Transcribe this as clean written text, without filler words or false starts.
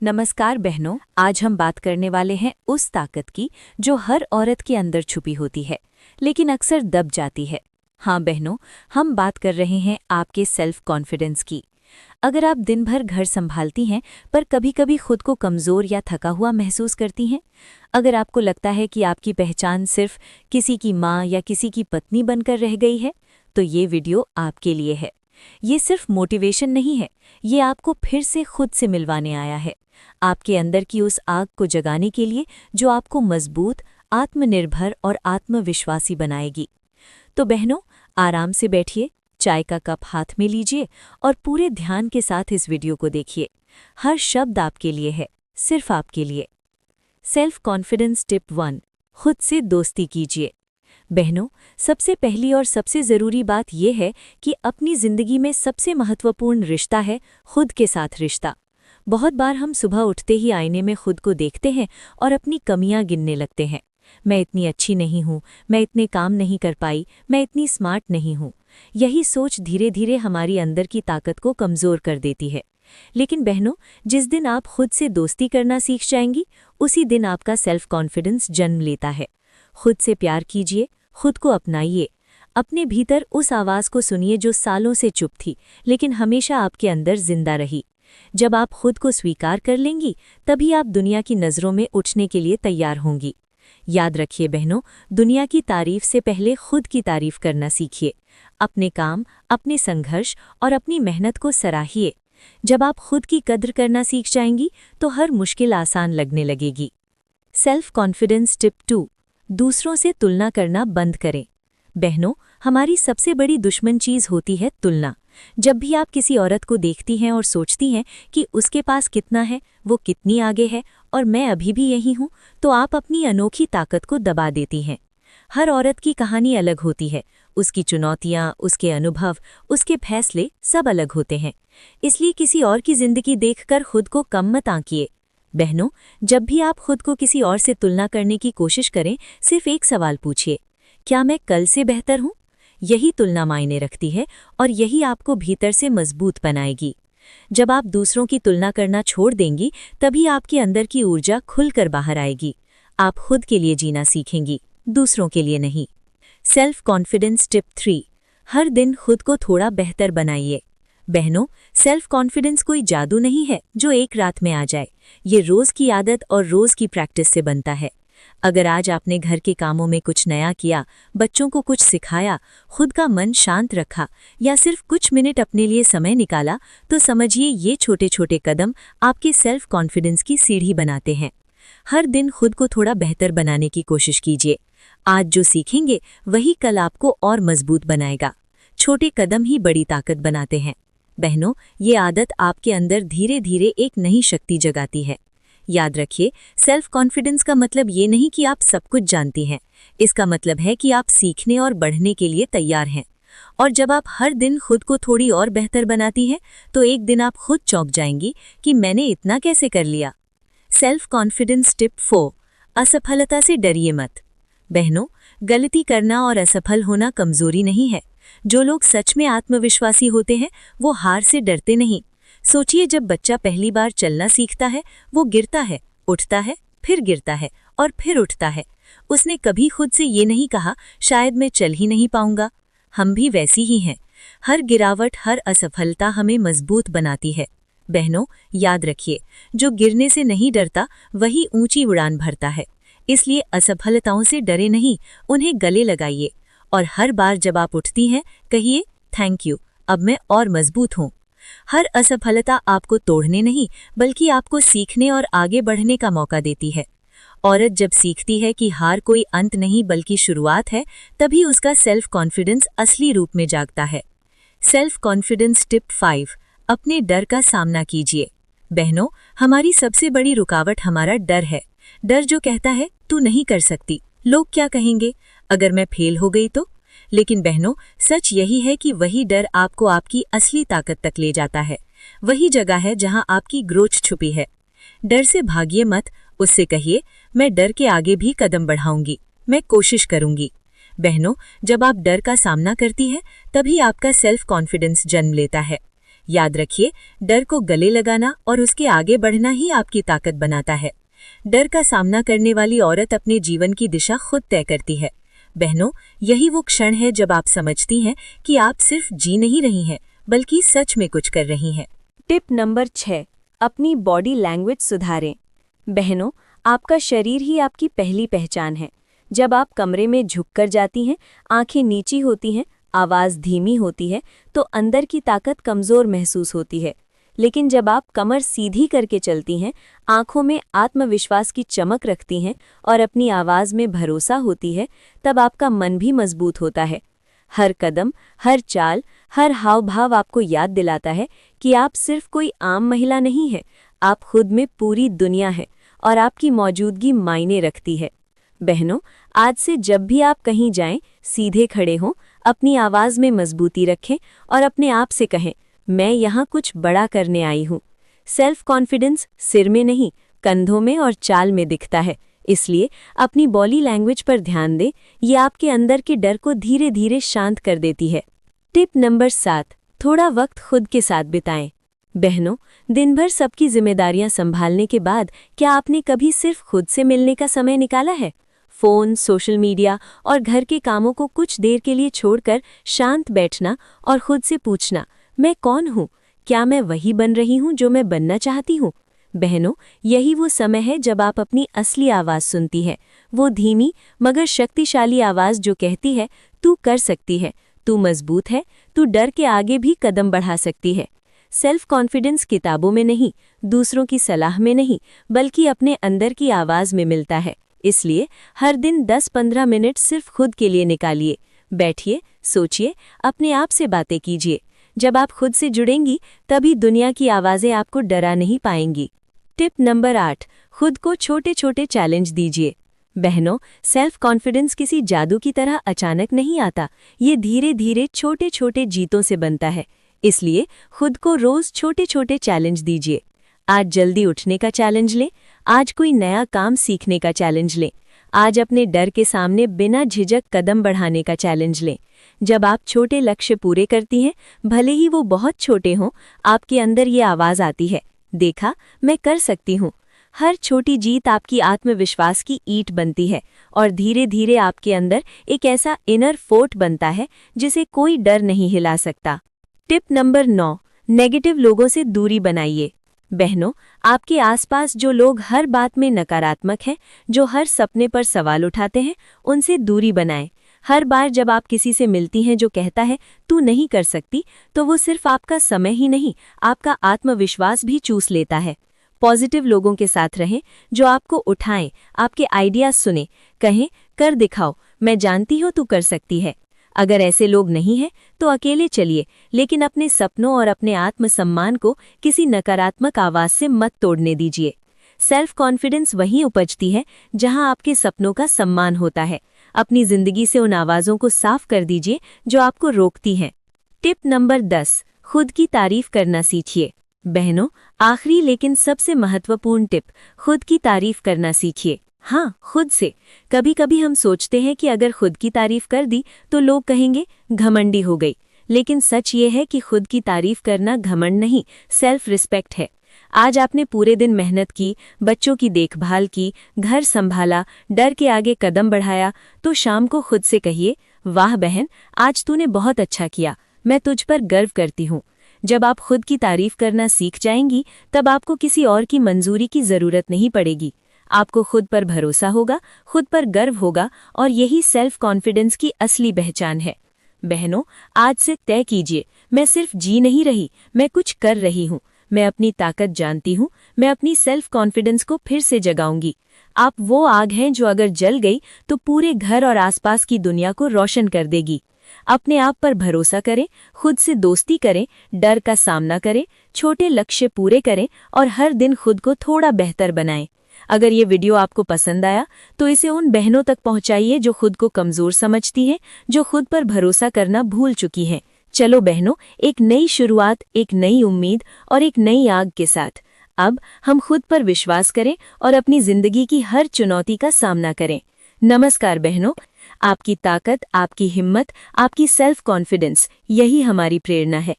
नमस्कार बहनों, आज हम बात करने वाले हैं उस ताकत की जो हर औरत के अंदर छुपी होती है लेकिन अक्सर दब जाती है। हाँ बहनों, हम बात कर रहे हैं आपके सेल्फ कॉन्फिडेंस की। अगर आप दिन भर घर संभालती हैं पर कभी कभी खुद को कमज़ोर या थका हुआ महसूस करती हैं, अगर आपको लगता है कि आपकी पहचान सिर्फ किसी की माँ या किसी की पत्नी बनकर रह गई है, तो ये वीडियो आपके लिए है। ये सिर्फ मोटिवेशन नहीं है, ये आपको फिर से खुद से मिलवाने आया है, आपके अंदर की उस आग को जगाने के लिए जो आपको मजबूत, आत्मनिर्भर और आत्मविश्वासी बनाएगी। तो बहनों, आराम से बैठिए, चाय का कप हाथ में लीजिए और पूरे ध्यान के साथ इस वीडियो को देखिए। हर शब्द आपके लिए है, सिर्फ आपके लिए। सेल्फ कॉन्फिडेंस टिप 1, खुद से दोस्ती कीजिए। बहनों, सबसे पहली और सबसे ज़रूरी बात यह है कि अपनी ज़िंदगी में सबसे महत्वपूर्ण रिश्ता है खुद के साथ रिश्ता। बहुत बार हम सुबह उठते ही आईने में खुद को देखते हैं और अपनी कमियां गिनने लगते हैं। मैं इतनी अच्छी नहीं हूँ, मैं इतने काम नहीं कर पाई, मैं इतनी स्मार्ट नहीं हूँ। यही सोच धीरे धीरे हमारी अंदर की ताकत को कमज़ोर कर देती है। लेकिन बहनों, जिस दिन आप खुद से दोस्ती करना सीख जाएंगी, उसी दिन आपका सेल्फ कॉन्फिडेंस जन्म लेता है। खुद से प्यार कीजिए, खुद को अपनाइए। अपने भीतर उस आवाज़ को सुनिए जो सालों से चुप थी लेकिन हमेशा आपके अंदर जिंदा रही। जब आप खुद को स्वीकार कर लेंगी, तभी आप दुनिया की नज़रों में उठने के लिए तैयार होंगी। याद रखिए बहनों, दुनिया की तारीफ से पहले खुद की तारीफ करना सीखिए। अपने काम, अपने संघर्ष और अपनी मेहनत को सराहिए। जब आप खुद की कद्र करना सीख जाएंगी, तो हर मुश्किल आसान लगने लगेगी। सेल्फ कॉन्फिडेंस टिप 2, दूसरों से तुलना करना बंद करें। बहनों, हमारी सबसे बड़ी दुश्मन चीज़ होती है तुलना। जब भी आप किसी औरत को देखती हैं और सोचती हैं कि उसके पास कितना है, वो कितनी आगे है और मैं अभी भी यही हूँ, तो आप अपनी अनोखी ताकत को दबा देती हैं। हर औरत की कहानी अलग होती है, उसकी चुनौतियाँ, उसके अनुभव, उसके फैसले सब अलग होते हैं। इसलिए किसी और की जिंदगी देखकर खुद को कम मत आंकिए। बहनों, जब भी आप खुद को किसी और से तुलना करने की कोशिश करें, सिर्फ एक सवाल पूछिए, क्या मैं कल से बेहतर हूँ? यही तुलना मायने रखती है और यही आपको भीतर से मजबूत बनाएगी। जब आप दूसरों की तुलना करना छोड़ देंगी, तभी आपके अंदर की ऊर्जा खुलकर बाहर आएगी। आप खुद के लिए जीना सीखेंगी, दूसरों के लिए नहीं। सेल्फ कॉन्फिडेंस टिप 3, हर दिन खुद को थोड़ा बेहतर बनाइए। बहनों, सेल्फ कॉन्फिडेंस कोई जादू नहीं है जो एक रात में आ जाए। ये रोज़ की आदत और रोज़ की प्रैक्टिस से बनता है। अगर आज आपने घर के कामों में कुछ नया किया, बच्चों को कुछ सिखाया, खुद का मन शांत रखा या सिर्फ कुछ मिनट अपने लिए समय निकाला, तो समझिए ये छोटे छोटे कदम आपके सेल्फ कॉन्फिडेंस की सीढ़ी बनाते हैं। हर दिन खुद को थोड़ा बेहतर बनाने की कोशिश कीजिए। आज जो सीखेंगे वही कल आपको और मजबूत बनाएगा। छोटे कदम ही बड़ी ताकत बनाते हैं। बहनों, ये आदत आपके अंदर धीरे धीरे एक नई शक्ति जगाती है। याद रखिए, सेल्फ कॉन्फिडेंस का मतलब ये नहीं कि आप सब कुछ जानती हैं। इसका मतलब है कि आप सीखने और बढ़ने के लिए तैयार हैं। और जब आप हर दिन खुद को थोड़ी और बेहतर बनाती हैं, तो एक दिन आप खुद चौंक जाएंगी कि मैंने इतना कैसे कर लिया। सेल्फ कॉन्फिडेंस टिप 4, असफलता से डरिए मत। बहनों, गलती करना और असफल होना कमजोरी नहीं है। जो लोग सच में आत्मविश्वासी होते हैं, वो हार से डरते नहीं। सोचिए, जब बच्चा पहली बार चलना सीखता है, वो गिरता है, उठता है, फिर गिरता है और फिर उठता है। उसने कभी खुद से ये नहीं कहा, शायद मैं चल ही नहीं पाऊंगा। हम भी वैसी ही हैं। हर गिरावट, हर असफलता हमें मजबूत बनाती है। बहनों, याद रखिए, जो गिरने से नहीं डरता वही ऊंची उड़ान भरता है। इसलिए असफलताओं से डरे नहीं, उन्हें गले लगाइए। और हर बार जब आप उठती हैं, कहिए थैंक यू, अब मैं और मजबूत हूँ। हर असफलता आपको तोड़ने नहीं, बल्कि आपको सीखने और आगे बढ़ने का मौका देती है। औरत जब सीखती है कि हार कोई अंत नहीं बल्कि शुरुआत है, तभी उसका सेल्फ कॉन्फिडेंस असली रूप में जागता है। सेल्फ कॉन्फिडेंस टिप 5, अपने डर का सामना कीजिए। बहनों, हमारी सबसे बड़ी रुकावट हमारा डर है। डर जो कहता है तू नहीं कर सकती, लोग क्या कहेंगे, अगर मैं फेल हो गई तो। लेकिन बहनों, सच यही है कि वही डर आपको आपकी असली ताकत तक ले जाता है। वही जगह है जहां आपकी ग्रोथ छुपी है। डर से भागिए मत, उससे कहिए मैं डर के आगे भी कदम बढ़ाऊंगी, मैं कोशिश करूंगी। बहनों, जब आप डर का सामना करती हैं, तभी आपका सेल्फ कॉन्फिडेंस जन्म लेता है। याद रखिए, डर को गले लगाना और उसके आगे बढ़ना ही आपकी ताकत बनाता है। डर का सामना करने वाली औरत अपने जीवन की दिशा खुद तय करती है। बहनों, यही वो क्षण है जब आप समझती हैं कि आप सिर्फ जी नहीं रही हैं, बल्कि सच में कुछ कर रही हैं। टिप नंबर 6, अपनी बॉडी लैंग्वेज सुधारें। बहनों, आपका शरीर ही आपकी पहली पहचान है। जब आप कमरे में झुककर जाती हैं, आंखें नीची होती हैं, आवाज़ धीमी होती है, तो अंदर की ताकत कमज़ोर महसूस होती है। लेकिन जब आप कमर सीधी करके चलती हैं, आंखों में आत्मविश्वास की चमक रखती हैं और अपनी आवाज़ में भरोसा होती है, तब आपका मन भी मजबूत होता है। हर कदम, हर चाल, हर हाव भाव आपको याद दिलाता है कि आप सिर्फ कोई आम महिला नहीं हैं, आप खुद में पूरी दुनिया है और आपकी मौजूदगी मायने रखती है। बहनों, आज से जब भी आप कहीं जाएं, सीधे खड़े हों, अपनी आवाज़ में मजबूती रखें और अपने आप से कहें, मैं यहाँ कुछ बड़ा करने आई हूँ। सेल्फ कॉन्फिडेंस सिर में नहीं, कंधों में और चाल में दिखता है। इसलिए अपनी बॉडी लैंग्वेज पर ध्यान दें, ये आपके अंदर के डर को धीरे धीरे शांत कर देती है। टिप नंबर 7, थोड़ा वक्त खुद के साथ बिताएं। बहनों, दिन भर सबकी जिम्मेदारियां संभालने के बाद क्या आपने कभी सिर्फ खुद से मिलने का समय निकाला है? फ़ोन, सोशल मीडिया और घर के कामों को कुछ देर के लिए छोड़कर शांत बैठना और खुद से पूछना, मैं कौन हूँ? क्या मैं वही बन रही हूँ जो मैं बनना चाहती हूँ? बहनों, यही वो समय है जब आप अपनी असली आवाज़ सुनती है, वो धीमी मगर शक्तिशाली आवाज़ जो कहती है, तू कर सकती है, तू मजबूत है, तू डर के आगे भी कदम बढ़ा सकती है। सेल्फ कॉन्फिडेंस किताबों में नहीं, दूसरों की सलाह में नहीं, बल्कि अपने अंदर की आवाज़ में मिलता है। इसलिए हर दिन 10-15 मिनट सिर्फ खुद के लिए निकालिए। बैठिए, सोचिए, अपने आप से बातें कीजिए। जब आप खुद से जुड़ेंगी, तभी दुनिया की आवाज़ें आपको डरा नहीं पाएंगी। टिप नंबर 8, खुद को छोटे छोटे चैलेंज दीजिए। बहनों, सेल्फ कॉन्फिडेंस किसी जादू की तरह अचानक नहीं आता, ये धीरे धीरे छोटे छोटे जीतों से बनता है। इसलिए खुद को रोज़ छोटे छोटे चैलेंज दीजिए। आज जल्दी उठने का चैलेंज लें, आज कोई नया काम सीखने का चैलेंज लें, आज अपने डर के सामने बिना झिझक कदम बढ़ाने का चैलेंज लें। जब आप छोटे लक्ष्य पूरे करती हैं, भले ही वो बहुत छोटे हों, आपके अंदर ये आवाज़ आती है, देखा, मैं कर सकती हूँ। हर छोटी जीत आपकी आत्मविश्वास की ईंट बनती है और धीरे धीरे आपके अंदर एक ऐसा इनर फोर्ट बनता है जिसे कोई डर नहीं हिला सकता। टिप नंबर 9, नेगेटिव लोगों से दूरी बनाइए। बहनों, आपके आसपास जो लोग हर बात में नकारात्मक हैं, जो हर सपने पर सवाल उठाते हैं, उनसे दूरी बनाएं। हर बार जब आप किसी से मिलती हैं जो कहता है तू नहीं कर सकती, तो वो सिर्फ आपका समय ही नहीं, आपका आत्मविश्वास भी चूस लेता है। पॉजिटिव लोगों के साथ रहें, जो आपको उठाएं, आपके आइडियाज सुने, कहें कर दिखाओ, मैं जानती हूँ तू कर सकती है। अगर ऐसे लोग नहीं हैं तो अकेले चलिए, लेकिन अपने सपनों और अपने आत्मसम्मान को किसी नकारात्मक आवाज़ से मत तोड़ने दीजिए। सेल्फ कॉन्फिडेंस वहीं उपजती है जहां आपके सपनों का सम्मान होता है। अपनी जिंदगी से उन आवाज़ों को साफ कर दीजिए जो आपको रोकती हैं। टिप नंबर 10, खुद की तारीफ करना सीखिए। बहनों, आखिरी लेकिन सबसे महत्वपूर्ण टिप, खुद की तारीफ करना सीखिए। हाँ, खुद से। कभी कभी हम सोचते हैं कि अगर खुद की तारीफ कर दी तो लोग कहेंगे घमंडी हो गई, लेकिन सच ये है कि खुद की तारीफ करना घमंड नहीं, सेल्फ रिस्पेक्ट है। आज आपने पूरे दिन मेहनत की, बच्चों की देखभाल की, घर संभाला, डर के आगे कदम बढ़ाया, तो शाम को खुद से कहिए, वाह बहन, आज तूने बहुत अच्छा किया, मैं तुझ पर गर्व करती हूँ। जब आप खुद की तारीफ करना सीख जाएंगी, तब आपको किसी और की मंजूरी की ज़रूरत नहीं पड़ेगी। आपको खुद पर भरोसा होगा, खुद पर गर्व होगा, और यही सेल्फ कॉन्फिडेंस की असली पहचान है। बहनों, आज से तय कीजिए, मैं सिर्फ जी नहीं रही, मैं कुछ कर रही हूँ। मैं अपनी ताकत जानती हूँ, मैं अपनी सेल्फ कॉन्फिडेंस को फिर से जगाऊंगी। आप वो आग हैं जो अगर जल गई तो पूरे घर और आसपास की दुनिया को रोशन कर देगी। अपने आप पर भरोसा करें, खुद से दोस्ती करें, डर का सामना करें, छोटे लक्ष्य पूरे करें और हर दिन खुद को थोड़ा बेहतर बनाएं। अगर ये वीडियो आपको पसंद आया तो इसे उन बहनों तक पहुंचाइए जो खुद को कमजोर समझती हैं, जो खुद पर भरोसा करना भूल चुकी हैं। चलो बहनों, एक नई शुरुआत, एक नई उम्मीद और एक नई आग के साथ अब हम खुद पर विश्वास करें और अपनी जिंदगी की हर चुनौती का सामना करें। नमस्कार बहनों, आपकी ताकत, आपकी हिम्मत, आपकी सेल्फ कॉन्फिडेंस, यही हमारी प्रेरणा है।